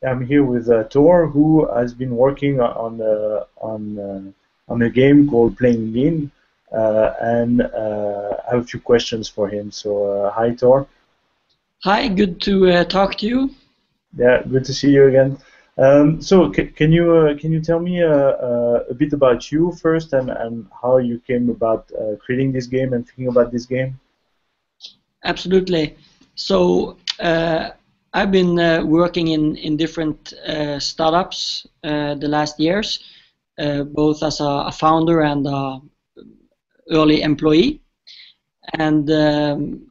I'm here with Tor, who has been working on a game called Playing Lean, and I have a few questions for him. So, hi Tor. Hi, good to talk to you. Yeah, good to see you again. So, can you tell me a bit about you first, and how you came about creating this game and thinking about this game? Absolutely. So I've been working in different startups the last years, both as a founder and a early employee. And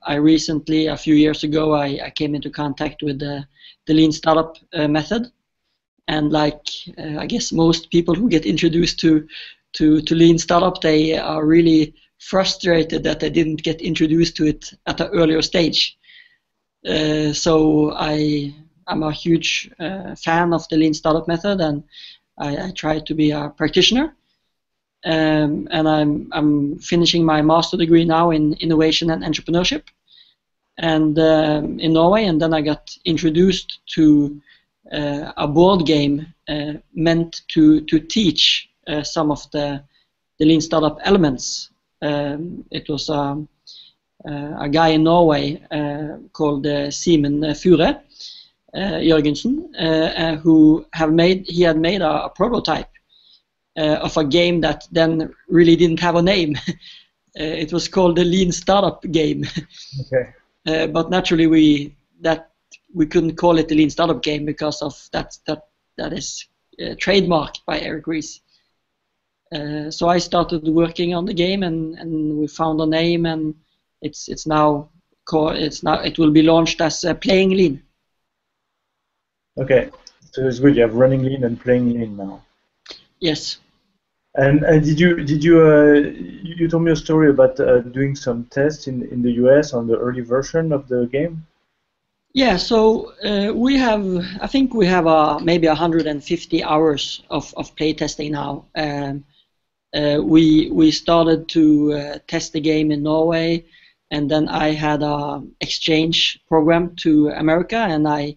I recently, a few years ago, I came into contact with the Lean Startup method. And like I guess most people who get introduced to Lean Startup, they are really frustrated that they didn't get introduced to it at an earlier stage. So I'm a huge fan of the Lean Startup method, and I try to be a practitioner. And I'm finishing my master degree now in innovation and entrepreneurship, and in Norway. And then I got introduced to a board game meant to teach some of the Lean Startup elements. It was a guy in Norway called Simen Fure Jørgensen, who had made a prototype of a game that then really didn't have a name. It was called the Lean Startup game. Okay. But naturally we couldn't call it the Lean Startup game because of that is trademarked by Eric Ries. So I started working on the game, and we found a name, and it will be launched as Playing Lean. Okay. So it's good. You have running lean and playing lean now. Yes. And you told me a story about doing some tests in the US on the early version of the game? Yeah, so I think we have maybe 150 hours of play testing now. We started to test the game in Norway, and then I had an exchange program to America, and I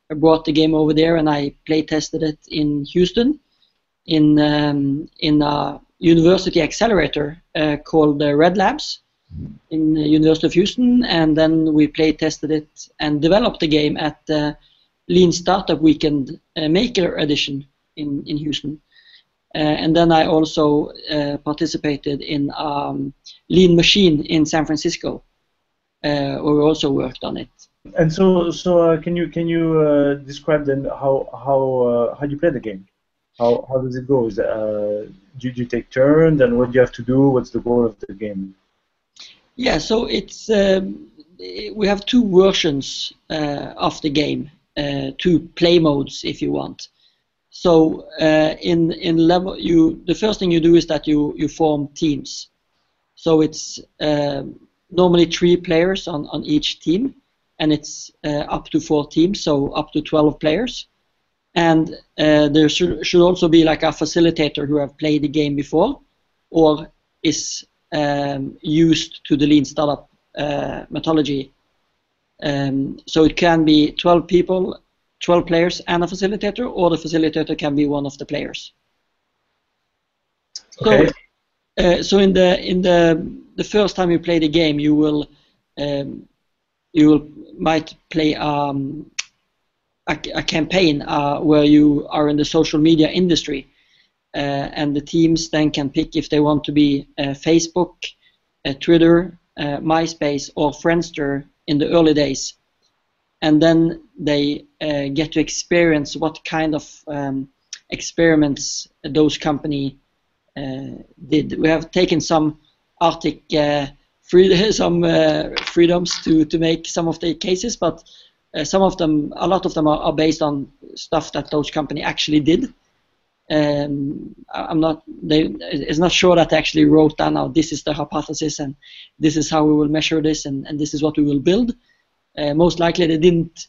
brought the game over there, and I play tested it in Houston in a university accelerator called Red Labs in the University of Houston, and then we play tested it and developed the game at the Lean Startup Weekend Maker Edition in Houston. And then I also participated in Lean Machine in San Francisco, where we also worked on it. And can you describe then how you play the game? How does it go? Do you take turns, and what do you have to do? What's the goal of the game? Yeah, so it's we have two versions of the game, two play modes, if you want. So in level, the first thing you do is that you form teams. So it's normally 3 players on each team, and it's up to 4 teams, so up to 12 players. And there should also be like a facilitator who have played the game before, or is used to the Lean Startup methodology. So it can be 12 people, 12 players and a facilitator, or the facilitator can be one of the players. Okay. So in the first time you play the game, you might play a campaign where you are in the social media industry, and the teams then can pick if they want to be Facebook, Twitter, MySpace, or Friendster in the early days, and then they get to experience what kind of experiments those company did. We have taken some Arctic freedoms to make some of the cases, but a lot of them are based on stuff that those company actually did. It's not sure that they actually wrote down, now this is the hypothesis and this is how we will measure this and this is what we will build. Most likely they didn't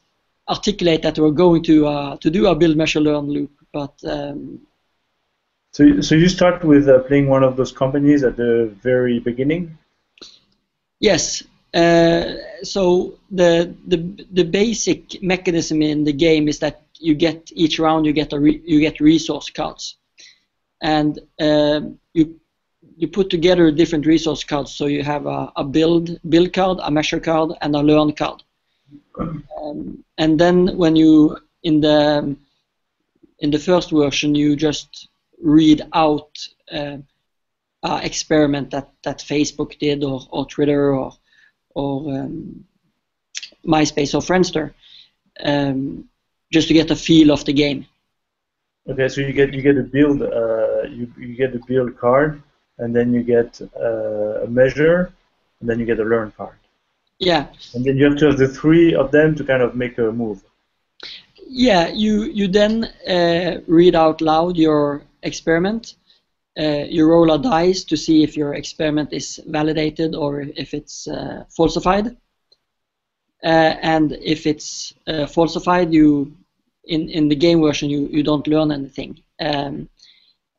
articulate that they were going to do a build, measure, learn loop. But so you start with playing one of those companies at the very beginning? Yes. So the basic mechanism in the game is that you get each round you get resource cards, and you put together different resource cards. So you have a build card, a measure card, and a learn card. And then when you in the first version you just read out experiment that Facebook did, or Twitter, or MySpace or Friendster, just to get a feel of the game. Okay, so you get a build you get a build card, and then you get a measure, and then you get a learn card. Yeah. And then you have to have the three of them to kind of make a move. Yeah, you then read out loud your experiment. You roll a dice to see if your experiment is validated or if it's falsified. And if it's falsified, in the game version you don't learn anything. And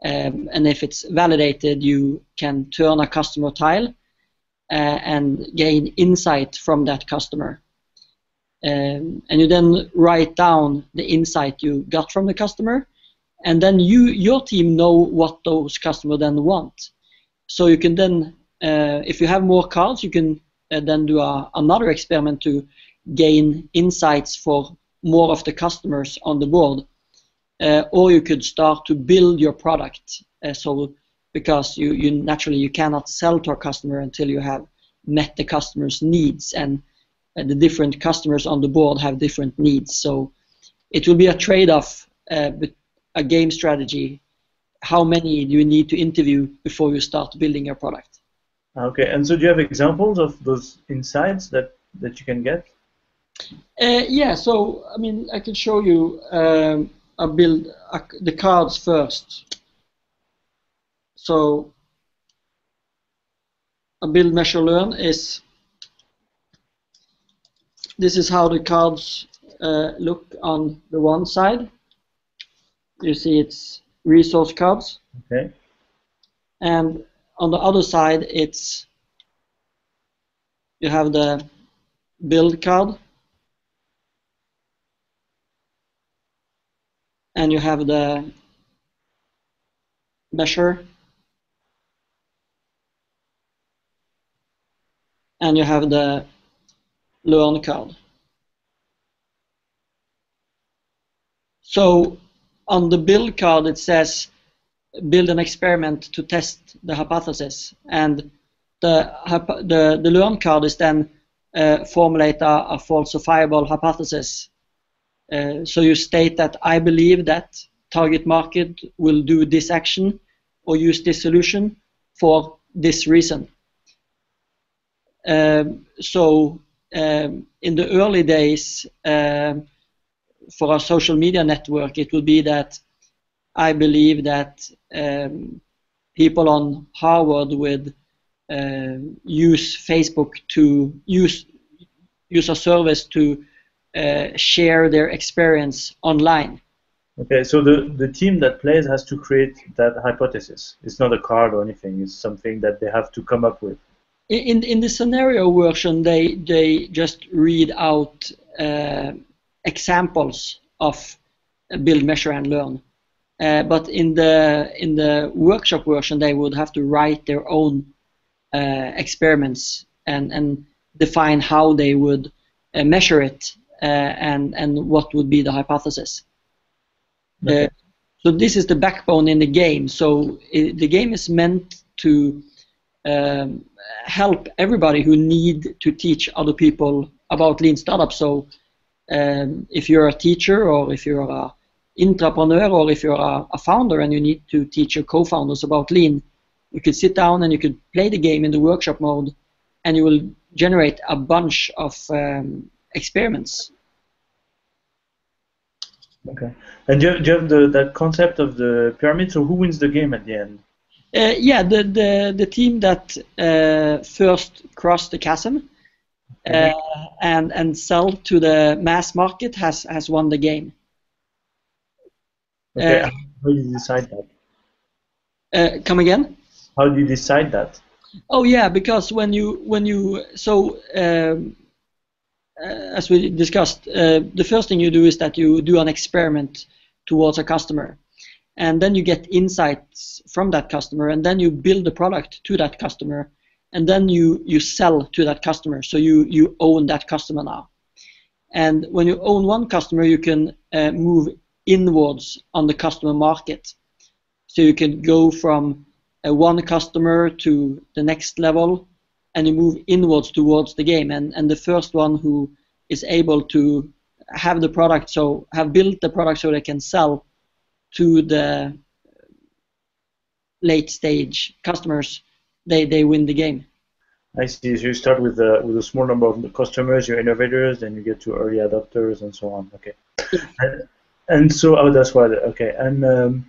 if it's validated, you can turn a customer tile and gain insight from that customer. And you then write down the insight you got from the customer, and then your team know what those customers then want. So you can then, if you have more cards, you can then do another experiment to gain insights for more of the customers on the board. Or you could start to build your product. Because you naturally cannot sell to a customer until you have met the customer's needs, and the different customers on the board have different needs. So it will be a trade-off, a game strategy. How many do you need to interview before you start building your product? Okay, and so do you have examples of those insights that you can get? Yeah, so I mean, I can show you the cards first. So a build, measure, learn is, this is how the cards look on the one side. You see it's resource cards. Okay. And on the other side you have the build card, and you have the measure, and you have the learn card. So on the build card it says build an experiment to test the hypothesis, and the learn card is then formulate a falsifiable hypothesis. So you state that I believe that target market will do this action or use this solution for this reason. So in the early days, for our social media network, it will be that I believe that people on Harvard would use Facebook to use a service to share their experience online. Okay, so the team that plays has to create that hypothesis. It's not a card or anything. It's something that they have to come up with. In the scenario version, they just read out examples of build, measure, and learn. But in the workshop version, they would have to write their own experiments and define how they would measure it and what would be the hypothesis. Okay. So this is the backbone in the game. So the game is meant to help everybody who need to teach other people about lean startup. So if you're a teacher, or if you're an entrepreneur, or if you're a founder and you need to teach your co-founders about lean, you could sit down and you could play the game in the workshop mode, and you will generate a bunch of experiments. Okay. And do you have that concept of the pyramid? So who wins the game at the end? Yeah, the team that first crossed the chasm and sell to the mass market has won the game. Okay. How do you decide that? Come again? How do you decide that? Oh yeah, because when you as we discussed, the first thing you do is that you do an experiment towards a customer, and then you get insights from that customer, and then you build a product to that customer, and then you sell to that customer. So you own that customer now. And when you own one customer, you can move inwards on the customer market. So you can go from one customer to the next level, and you move inwards towards the game. And the first one who is able to have the product, so have built the product so they can sell to the late stage customers, they win the game. I see. So you start with a small number of customers, your innovators, then you get to early adopters and so on. Okay. And so that's why. Okay. And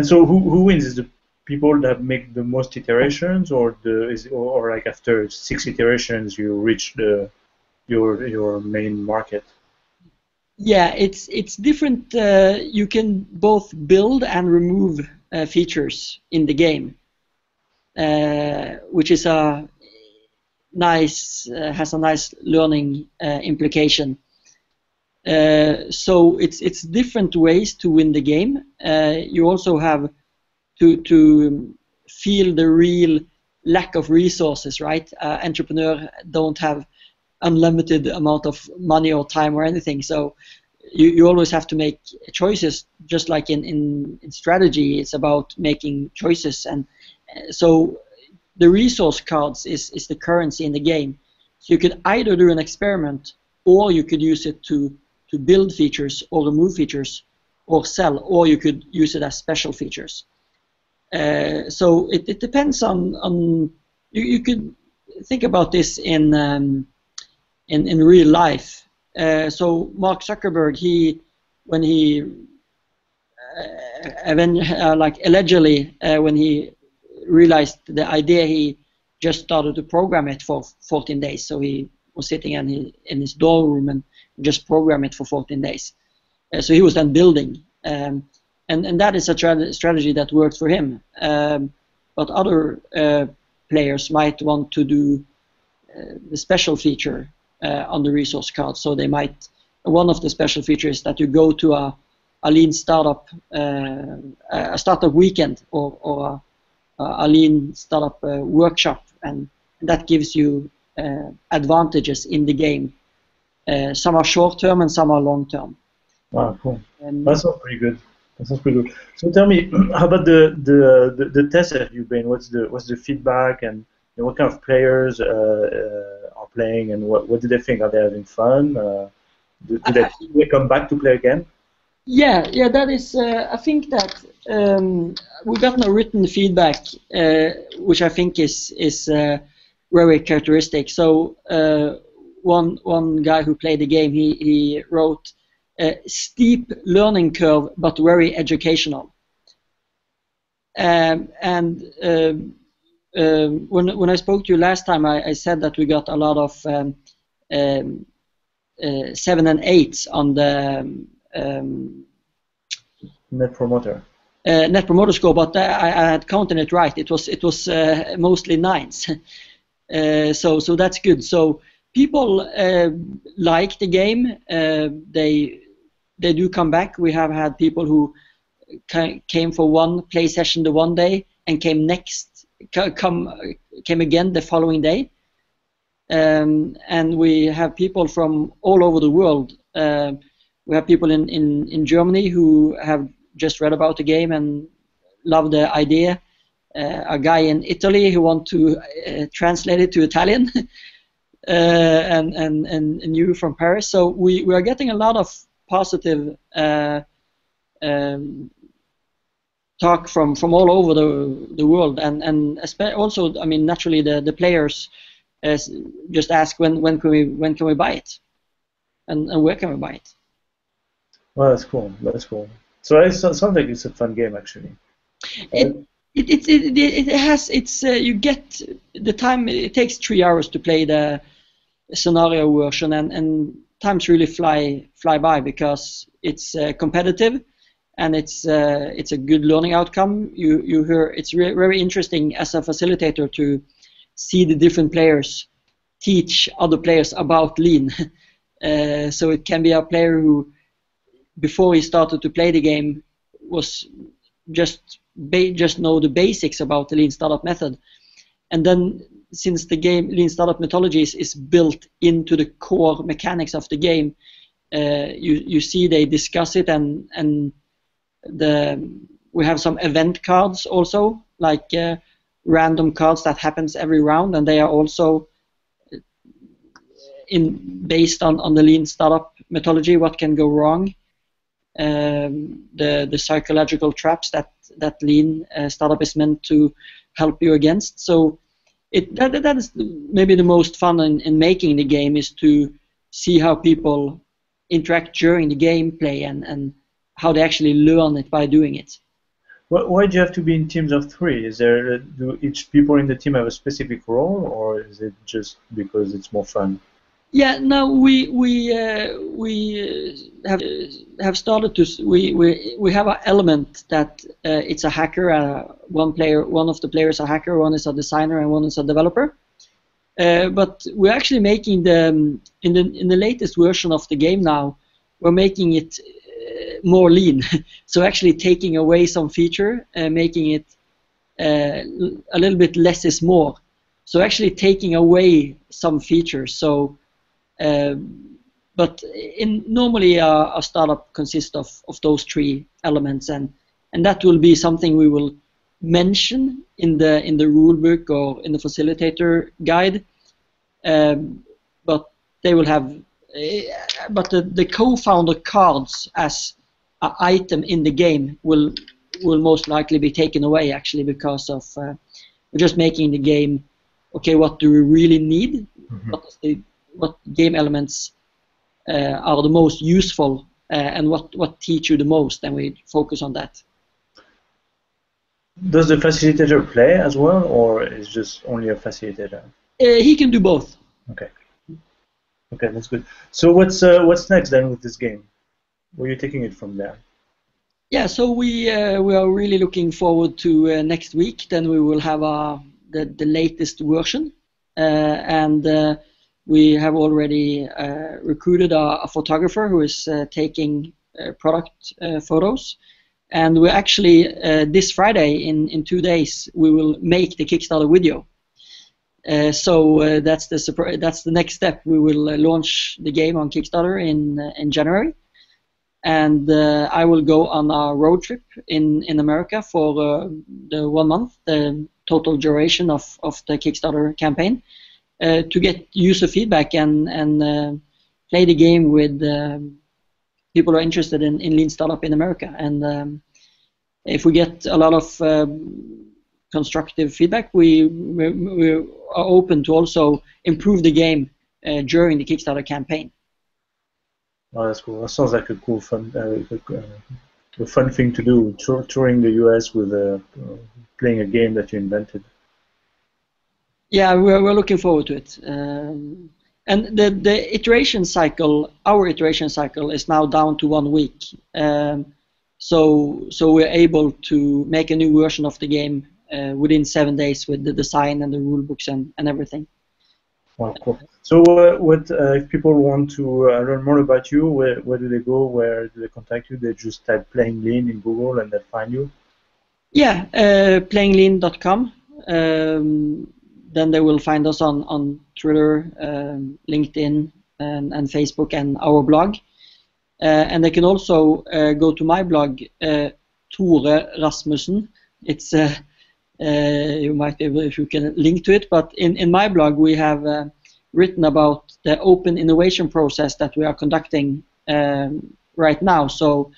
so who wins? Is the people that make the most iterations, or like after 6 iterations you reach your main market? Yeah, it's different. You can both build and remove features in the game, which is has a nice learning implication. So it's different ways to win the game. You also have to feel the real lack of resources, right? Entrepreneur don't have unlimited amount of money or time or anything, so you always have to make choices. Just like in strategy, it's about making choices, and so the resource cards is the currency in the game. So you could either do an experiment, or you could use it to build features or remove features or sell, or you could use it as special features. So it depends on you could think about this in real life. So Mark Zuckerberg, allegedly when he realized the idea, he just started to program it for 14 days. So he was sitting in his dorm room and just program it for 14 days. So he was then building, and that is a strategy that worked for him. But other players might want to do the special feature on the resource card. So they might, one of the special features that you go to a lean startup, a startup weekend, or a lean startup workshop, and that gives you advantages in the game. Some are short term and some are long term. Wow, cool. That sounds pretty good. So tell me, how about the tests that you've been? What's the feedback, and what kind of players are playing, and what do they think? Are they having fun? Do they come back to play again? Yeah, that is. I think that we've gotten a written feedback, which I think is very characteristic. So one guy who played the game, he wrote, steep learning curve, but very educational. And when I spoke to you last time, I said that we got a lot of 7 and 8s on the Net Promoter. Net Promoter Score, but I had counted it right. It was mostly 9s. So that's good. So people like the game. They do come back. We have had people who came for one play session the one day and came again the following day. And we have people from all over the world. We have people in Germany who have just read about the game and love the idea. A guy in Italy who want to translate it to Italian, and you from Paris. So we are getting a lot of positive talk from all over the world, and also, I mean, naturally the players just ask when can we buy it, and where can we buy it. Well, that's cool. So it sounds like it's a fun game, actually. It has you get the time. It takes 3 hours to play the scenario version, and times really fly by because it's competitive, and it's a good learning outcome. You hear it's very interesting as a facilitator to see the different players teach other players about Lean. So it can be a player who, before he started to play the game, was just know the basics about the lean startup method, and then since the game lean startup methodology is built into the core mechanics of the game, you see they discuss it, and we have some event cards also, like random cards that happens every round, and they are also based on the lean startup methodology, what can go wrong, the psychological traps that lean startup is meant to help you against. So that is maybe the most fun in making the game, is to see how people interact during the gameplay and how they actually learn it by doing it. Why do you have to be in teams of 3? Is there do each people in the team have a specific role, or is it just because it's more fun? Yeah, no, we have started to we have an element that it's a hacker. One of the players a hacker, one is a designer, and one is a developer. But we're actually making in the latest version of the game now, we're making it more lean. So actually taking away some feature, making it a little bit less is more. So actually taking away some features. So but normally a startup consists of those 3 elements, and that will be something we will mention in the rule book or in the facilitator guide. But they will have, but the co-founder cards as an item in the game will most likely be taken away, actually, because of we're just making the game. Okay, what do we really need? Mm-hmm. What game elements are the most useful, and what teach you the most, and we focus on that. Does the facilitator play as well, or is just only a facilitator? He can do both. Okay. Okay, that's good. So what's next then with this game? Where are you taking it from there? Yeah, so we are really looking forward to next week. Then we will have the latest version, and we have already recruited a photographer who is taking product photos. And we're actually, this Friday, in 2 days, we will make the Kickstarter video. So that's the next step. We will launch the game on Kickstarter in January. And I will go on a road trip in America for the 1 month, the total duration of the Kickstarter campaign, to get user feedback and play the game with people who are interested in lean startup in America. And if we get a lot of constructive feedback, we are open to also improve the game during the Kickstarter campaign. Oh, that's cool. That sounds like a cool, fun thing to do. Touring the US with playing a game that you invented. Yeah, we're looking forward to it. And the iteration cycle, our iteration cycle, is now down to 1 week. So we're able to make a new version of the game within 7 days with the design and the rule books and everything. Wow, cool. So what if people want to learn more about you, where do they go? Where do they contact you? They just type Playing Lean in Google and they'll find you? Yeah, playinglean.com. Then they will find us on Twitter, LinkedIn, and Facebook, and our blog. And they can also go to my blog, Tore Rasmussen. It's you might be able, if you can link to it, but in my blog we have written about the open innovation process that we are conducting right now. So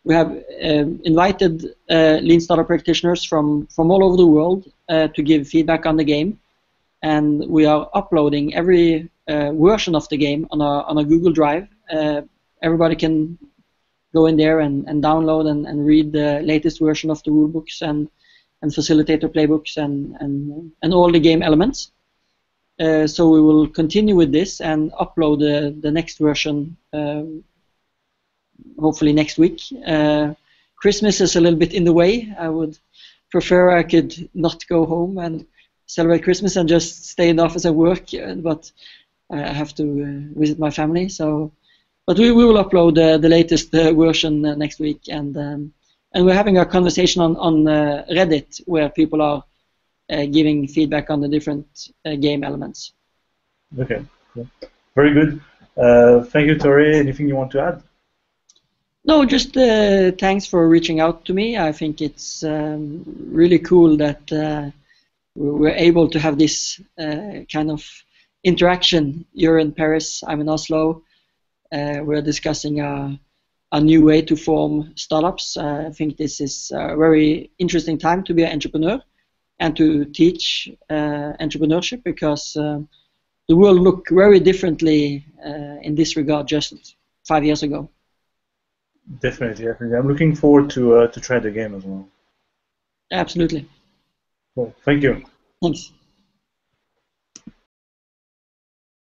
we have invited lean startup practitioners from all over the world to give feedback on the game, and we are uploading every version of the game on a Google Drive. Everybody can go in there and download and read the latest version of the rule books and facilitator playbooks and all the game elements. So we will continue with this and upload the next version hopefully next week. Christmas is a little bit in the way. I would prefer I could not go home and celebrate Christmas and just stay in the office and work, but I have to visit my family. So, but we will upload the latest version next week, and we're having a conversation on Reddit where people are giving feedback on the different game elements. Okay, cool. Very good. Thank you, Tori. Anything you want to add? No, just thanks for reaching out to me. I think it's really cool that we're able to have this kind of interaction. You're in Paris, I'm in Oslo. We're discussing a new way to form startups. I think this is a very interesting time to be an entrepreneur and to teach entrepreneurship, because the world looked very differently in this regard just 5 years ago. Definitely. I'm looking forward to try the game as well. Absolutely. Cool. Thank you. Thanks.